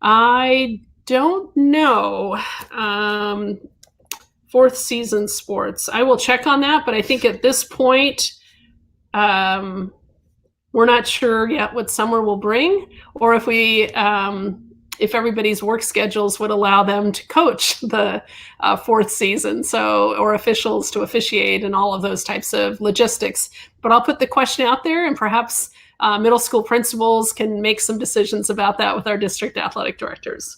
Speaker 1: I don't know. 4th season sports. I will check on that, but I think at this point, we're not sure yet what summer will bring, or if if everybody's work schedules would allow them to coach the fourth season, or officials to officiate and all of those types of logistics. But I'll put the question out there, and perhaps middle school principals can make some decisions about that with our district athletic directors.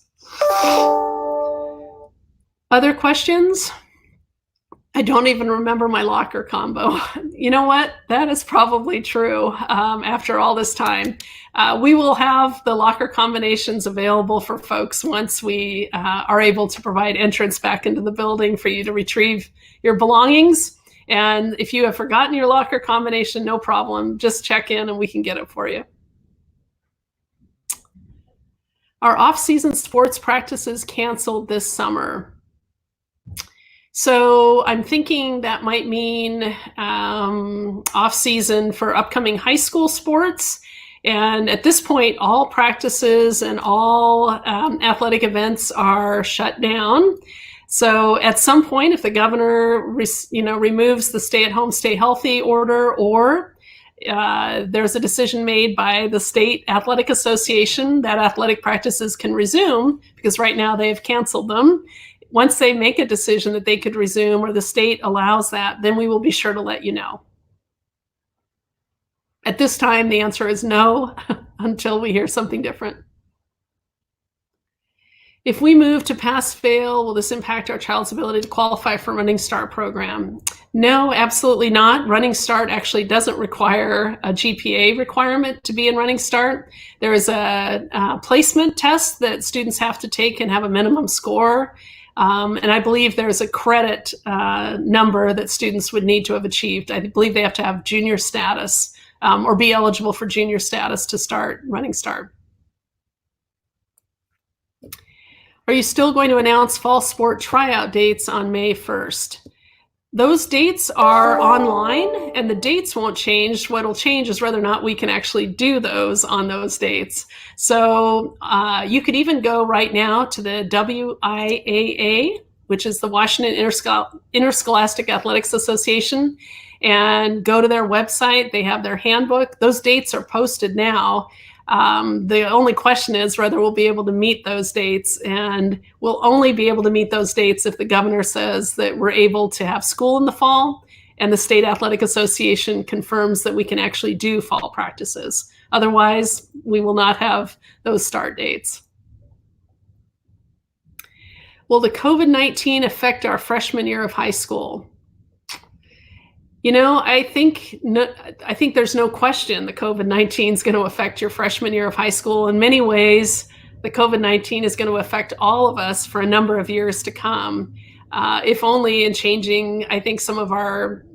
Speaker 1: Other questions? I don't even remember my locker combo. You know what? That is probably true after all this time. We will have the locker combinations available for folks once we are able to provide entrance back into the building for you to retrieve your belongings. And if you have forgotten your locker combination, no problem. Just check in and we can get it for you. Our off-season sports practices canceled this summer. So I'm thinking that might mean off-season for upcoming high school sports. And at this point, all practices and all athletic events are shut down. So at some point, if the governor removes the stay-at-home, stay healthy order, or there's a decision made by the state athletic association that athletic practices can resume, because right now they've canceled them. Once they make a decision that they could resume, or the state allows that, then we will be sure to let you know. At this time, the answer is no, until we hear something different. If we move to pass-fail, will this impact our child's ability to qualify for Running Start program? No, absolutely not. Running Start actually doesn't require a GPA requirement to be in Running Start. There is a placement test that students have to take and have a minimum score. And I believe there's a credit number that students would need to have achieved. I believe they have to have junior status or be eligible for junior status to start Running Start. Are you still going to announce fall sport tryout dates on May 1st? Those dates are online and the dates won't change. What will change is whether or not we can actually do those on those dates. So you could even go right now to the WIAA, which is the Washington Interscholastic Athletics Association, and go to their website. They have their handbook. Those dates are posted now. The only question is whether we'll be able to meet those dates, and we'll only be able to meet those dates if the governor says that we're able to have school in the fall and the State Athletic Association confirms that we can actually do fall practices. Otherwise, we will not have those start dates. Will the COVID-19 affect our freshman year of high school? You know, I think there's no question that COVID-19 is going to affect your freshman year of high school. In many ways, the COVID-19 is going to affect all of us for a number of years to come, if only in changing, I think, some of our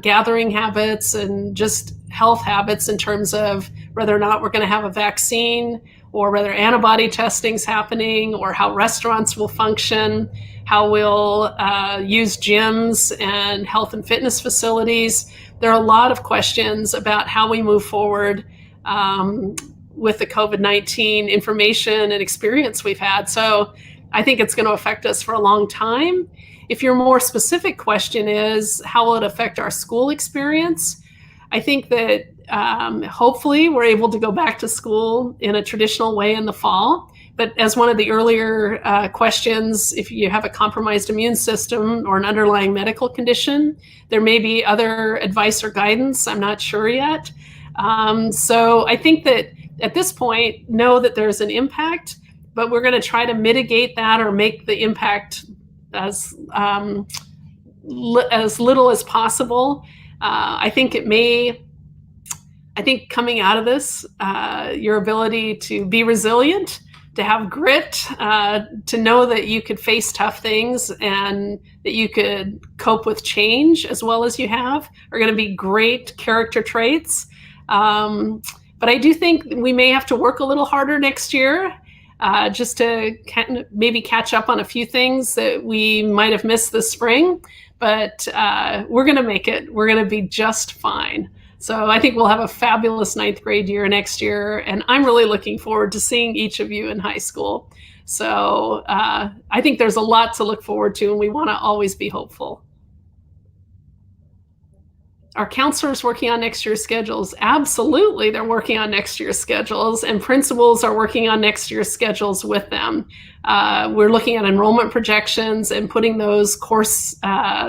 Speaker 1: gathering habits and just health habits in terms of whether or not we're going to have a vaccine, or whether antibody testing is happening, or how restaurants will function, how we'll use gyms and health and fitness facilities. There are a lot of questions about how we move forward with the COVID-19 information and experience we've had. So I think it's going to affect us for a long time. If your more specific question is, how will it affect our school experience? I think that hopefully we're able to go back to school in a traditional way in the fall. But as one of the earlier questions, if you have a compromised immune system or an underlying medical condition, there may be other advice or guidance. I'm not sure yet. So I think that at this point, know that there's an impact, but we're going to try to mitigate that or make the impact as little as possible. I think coming out of this, your ability to be resilient, to have grit, to know that you could face tough things and that you could cope with change as well as you have, are going to be great character traits. But I do think we may have to work a little harder next year, just to maybe catch up on a few things that we might have missed this spring. But we're going to make it. We're going to be just fine. So I think we'll have a fabulous 9th grade year next year, and I'm really looking forward to seeing each of you in high school. So I think there's a lot to look forward to, and we want to always be hopeful. Are counselors working on next year's schedules? Absolutely, they're working on next year's schedules, and principals are working on next year's schedules with them. We're looking at enrollment projections and putting those course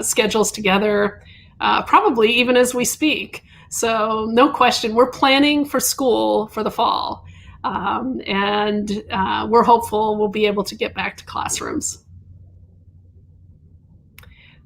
Speaker 1: schedules together, probably even as we speak. So no question, we're planning for school for the fall, and we're hopeful we'll be able to get back to classrooms.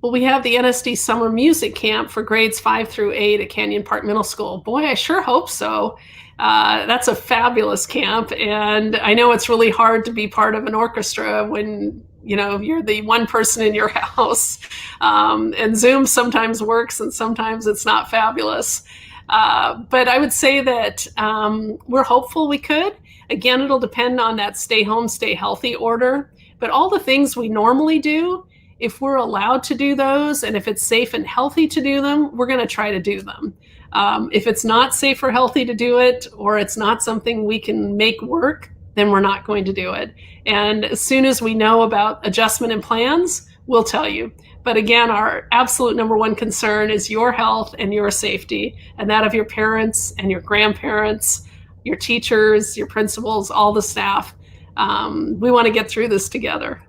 Speaker 1: Well, we have the NSD Summer Music Camp for grades 5 through 8 at Canyon Park Middle School. Boy, I sure hope so. That's a fabulous camp, and I know it's really hard to be part of an orchestra when you're the one person in your house, and Zoom sometimes works and sometimes it's not fabulous. But I would say that we're hopeful we could. Again, it'll depend on that stay home, stay healthy order. But all the things we normally do, if we're allowed to do those and if it's safe and healthy to do them, we're going to try to do them. If it's not safe or healthy to do it, or it's not something we can make work, then we're not going to do it. And as soon as we know about adjustment and plans, we'll tell you. But again, our absolute number one concern is your health and your safety, and that of your parents and your grandparents, your teachers, your principals, all the staff. We want to get through this together.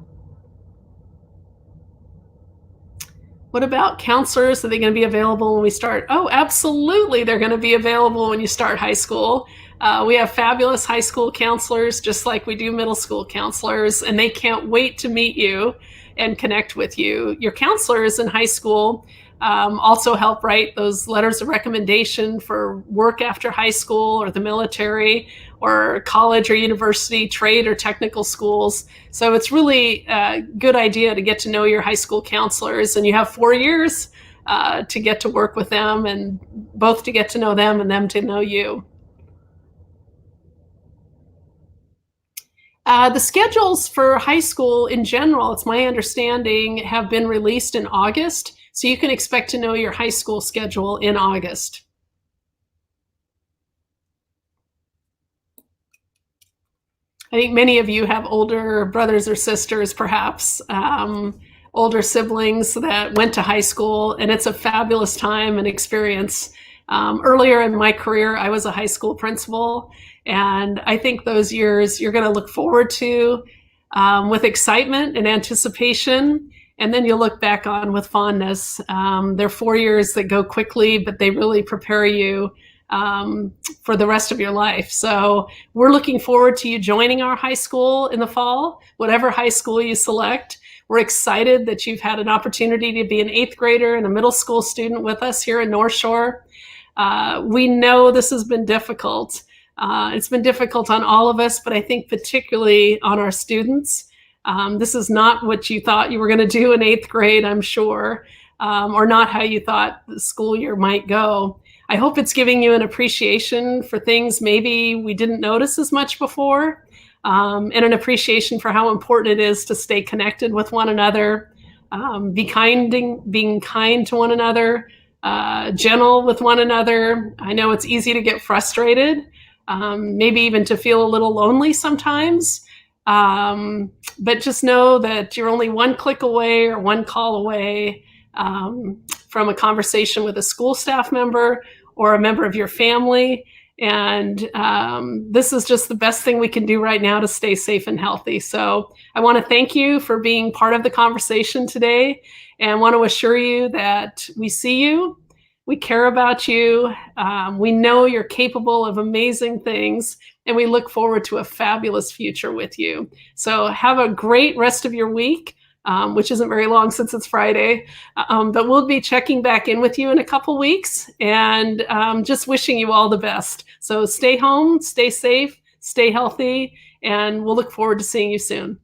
Speaker 1: What about counselors? Are they going to be available when we start? Oh, absolutely. They're going to be available when you start high school. We have fabulous high school counselors, just like we do middle school counselors, and they can't wait to meet you and connect with you. Your counselors in high school also help write those letters of recommendation for work after high school or the military or college or university, trade or technical schools. So it's really a good idea to get to know your high school counselors, and you have 4 years to get to work with them, and both to get to know them and them to know you. The schedules for high school in general, it's my understanding, have been released in August. So you can expect to know your high school schedule in August. I think many of you have older brothers or sisters, perhaps, older siblings that went to high school, and it's a fabulous time and experience. Earlier in my career, I was a high school principal, and I think those years you're going to look forward to with excitement and anticipation, and then you'll look back on with fondness. They're 4 years that go quickly, but they really prepare you for the rest of your life. So we're looking forward to you joining our high school in the fall, whatever high school you select. We're excited that you've had an opportunity to be an 8th grader and a middle school student with us here in North Shore. We know this has been difficult. It's been difficult on all of us, but I think particularly on our students. This is not what you thought you were going to do in 8th grade, I'm sure, or not how you thought the school year might go. I hope it's giving you an appreciation for things maybe we didn't notice as much before, and an appreciation for how important it is to stay connected with one another, being kind to one another, gentle with one another. I know it's easy to get frustrated, maybe even to feel a little lonely sometimes, but just know that you're only one click away or one call away from a conversation with a school staff member or a member of your family. And this is just the best thing we can do right now to stay safe and healthy. So I want to thank you for being part of the conversation today, and want to assure you that we see you, we care about you, we know you're capable of amazing things, and we look forward to a fabulous future with you. So have a great rest of your week. Which isn't very long since it's Friday, but we'll be checking back in with you in a couple weeks, and just wishing you all the best. So stay home, stay safe, stay healthy, and we'll look forward to seeing you soon.